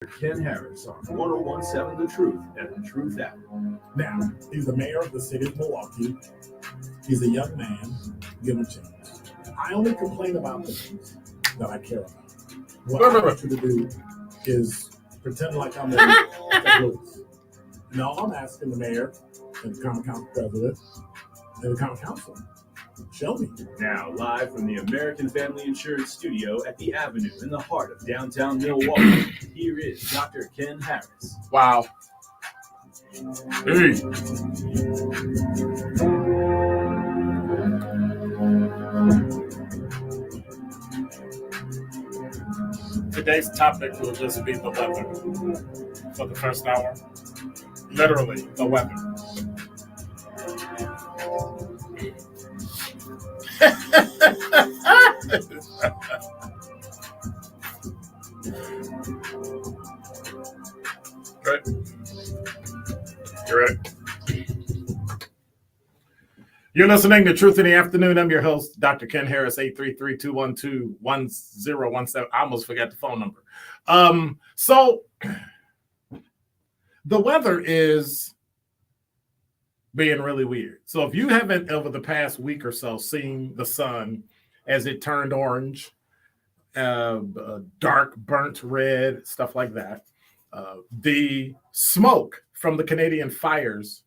Ken Harris on 1017 The Truth and The Truth app. Now, he's the mayor of the city of Milwaukee. He's a young man, given a chance. I only complain about things that I care about. What I want you to do is pretend like I'm a Lewis. No, I'm asking the mayor and the common council president and the common council. Show me. Now, live from the American Family Insurance Studio at the Avenue in the heart of downtown Milwaukee, here is Dr. Ken Harris. Wow. Hey. Today's topic will just be the weather for the first hour. Literally, the weather. Right. You're right. You're listening to Truth in the Afternoon. I'm your host, Dr. Ken Harris, 833-212-1017. I almost forgot the phone number. So the weather is being really weird. So if you haven't over the past week or so seen the sun as it turned orange, dark burnt red, stuff like that, the smoke from the Canadian fires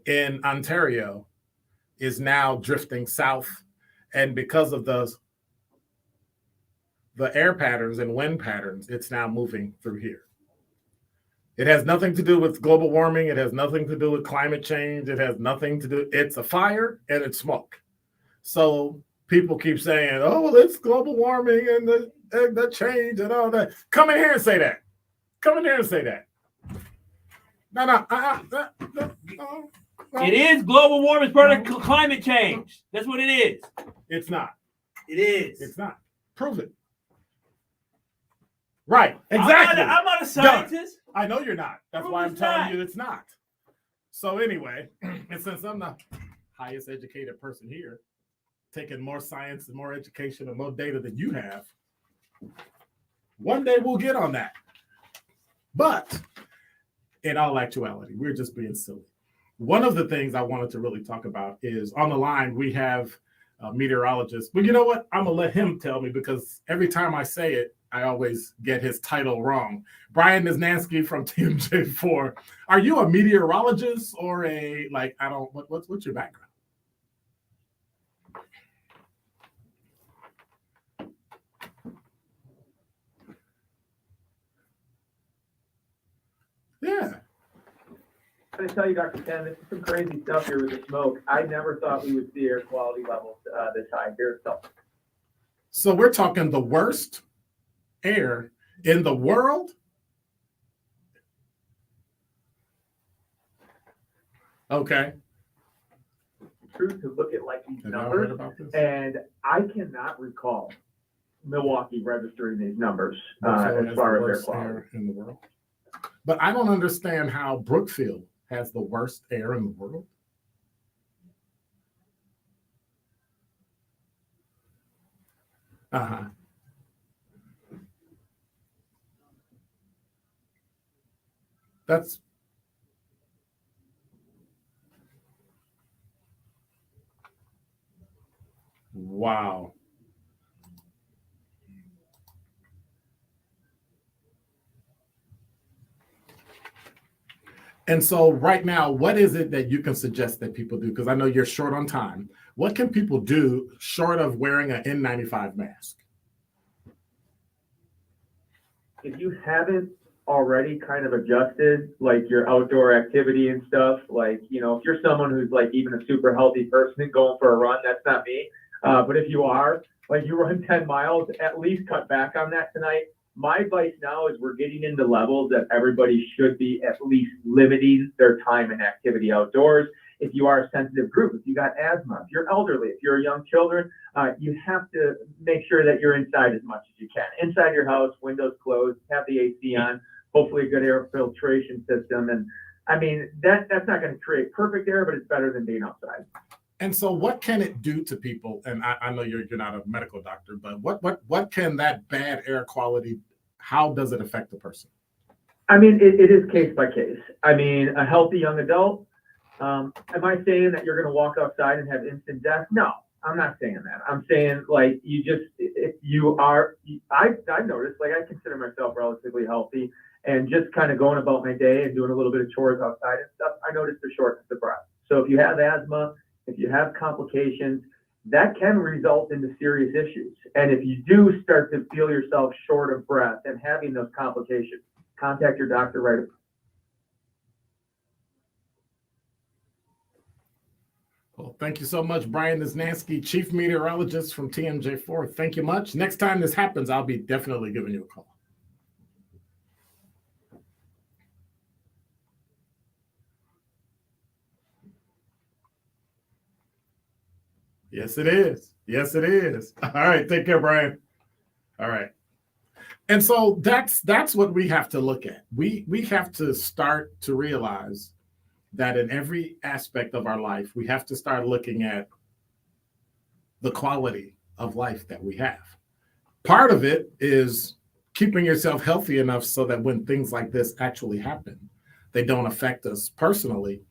in Ontario is now drifting south, and because of the air patterns and wind patterns, it's now moving through here. It has nothing to do with global warming. It has nothing to do with climate change. It has nothing to do. It's a fire and it's smoke. So people keep saying, "Oh, well, it's global warming and the change and all that." Come in here and say that. Come in here and say that. No. It is global warming, part of climate change. That's what it is. It's not. It is. It's not. Prove it. Right. Exactly. I'm not a scientist. I know you're not. That's why I'm telling you it's not. So anyway, and since I'm the highest educated person here, taking more science and more education and more data than you have, one day we'll get on that. But in all actuality, we're just being silly. One of the things I wanted to really talk about is on the line, we have a meteorologist. Well, you know what? I'm going to let him tell me because every time I say it, I always get his title wrong. Brian Niznansky from TMJ4. Are you a meteorologist or what's your background? Yeah. I'm going to tell you, Dr. Ken, this is some crazy stuff here with the smoke. I never thought we would see air quality levels this high here. So we're talking the worst air in the world? Okay. True to look at like these numbers, and I cannot recall Milwaukee registering these numbers as far as air quality in the world. But I don't understand how Brookfield has the worst air in the world. Uh-huh. That's wow. And so right now, what is it that you can suggest that people do? Because I know you're short on time. What can people do short of wearing an N95 mask? If you haven't already kind of adjusted like your outdoor activity and stuff, like, you know, if you're someone who's like even a super healthy person going for a run, that's not me. But if you are, like you run 10 miles, at least cut back on that tonight. My advice now is we're getting into levels that everybody should be at least limiting their time and activity outdoors. If you are a sensitive group, if you got asthma, if you're elderly, if you're young children, you have to make sure that you're inside as much as you can. Inside your house, windows closed, have the AC on, hopefully a good air filtration system. And I mean, that's not going to create perfect air, but it's better than being outside. And so what can it do to people? And I know you're not a medical doctor, but what can that bad air quality, how does it affect the person? I mean, it is case by case. I mean, a healthy young adult, am I saying that you're going to walk outside and have instant death? No, I'm not saying that. I'm saying, like, if you are, I've noticed, like, I consider myself relatively healthy, and just kind of going about my day and doing a little bit of chores outside and stuff, I noticed the shortness of breath. So if you have asthma, if you have complications, that can result into serious issues. And if you do start to feel yourself short of breath and having those complications, contact your doctor right away. Well, thank you so much, Brian Wisniewski, Chief Meteorologist from TMJ4. Thank you much. Next time this happens, I'll be definitely giving you a call. Yes, it is. Yes, it is. All right. Take care, Brian. All right. And so that's what we have to look at. We have to start to realize that in every aspect of our life, we have to start looking at the quality of life that we have. Part of it is keeping yourself healthy enough so that when things like this actually happen, they don't affect us personally,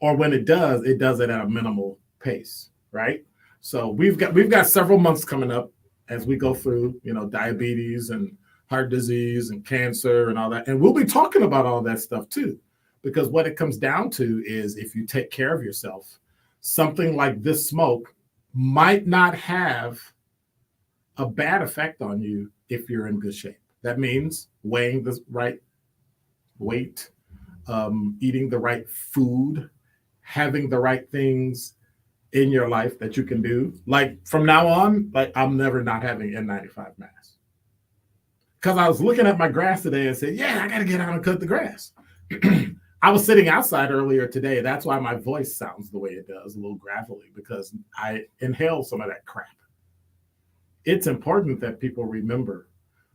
or when it does it at a minimal pace, right? So we've got several months coming up as we go through, diabetes and heart disease and cancer and all that. And we'll be talking about all that stuff too, because what it comes down to is if you take care of yourself, something like this smoke might not have a bad effect on you if you're in good shape. That means weighing the right weight, eating the right food, having the right things in your life that you can do. Like from now on, like I'm never not having N95 mask. Because I was looking at my grass today and said, yeah, I got to get out and cut the grass. I was sitting outside earlier today. That's why my voice sounds the way it does, a little gravelly, because I inhale some of that crap. It's important that people remember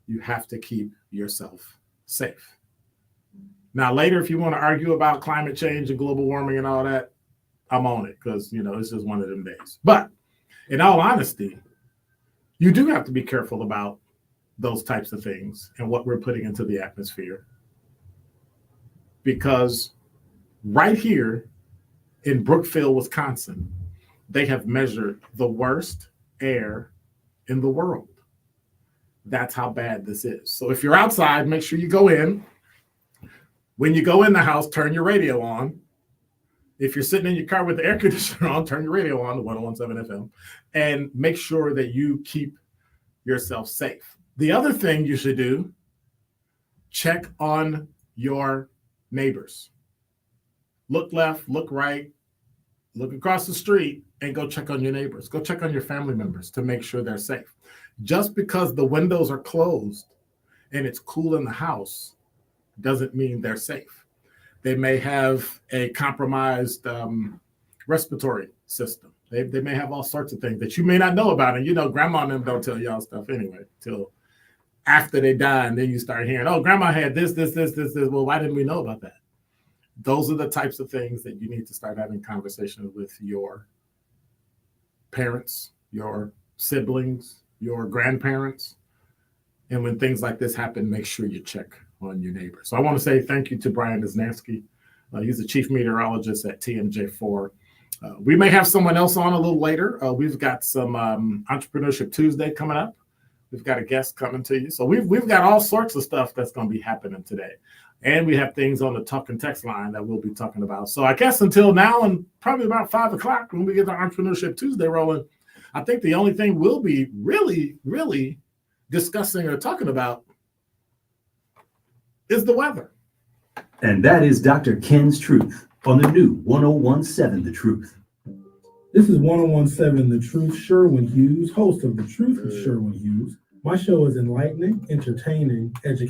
you have to keep yourself safe. Now, later, if you want to argue about climate change and global warming and all that, I'm on it because, it's just one of them days. But in all honesty, you do have to be careful about those types of things and what we're putting into the atmosphere. Because right here in Brookfield, Wisconsin, they have measured the worst air in the world. That's how bad this is. So if you're outside, make sure you go in. When you go in the house, turn your radio on. If you're sitting in your car with the air conditioner on, turn your radio on to 101.7 FM and make sure that you keep yourself safe. The other thing you should do, check on your neighbors. Look left, look right, look across the street, and go check on your neighbors. Go check on your family members to make sure they're safe. Just because the windows are closed and it's cool in the house doesn't mean they're safe. They may have a compromised respiratory system. They may have all sorts of things that you may not know about. And grandma and them don't tell y'all stuff anyway till after they die. And then you start hearing, oh, grandma had this. Well, why didn't we know about that? Those are the types of things that you need to start having conversations with your parents, your siblings, your grandparents. And when things like this happen, make sure you check on your neighbors. So I want to say thank you to Brian Wisniewski. He's the chief meteorologist at TMJ4. We may have someone else on a little later. We've got some Entrepreneurship Tuesday coming up. We've got a guest coming to you. So we've got all sorts of stuff that's going to be happening today. And we have things on the talk and text line that we'll be talking about. So I guess until now and probably about 5 o'clock when we get the Entrepreneurship Tuesday rolling, I think the only thing we'll be really, really discussing or talking about is the weather. And that is Dr. Ken's Truth on the new 101.7 The Truth. This is 101.7 The Truth, Sherwin Hughes, host of The Truth with Sherwin Hughes. My show is enlightening, entertaining, educational.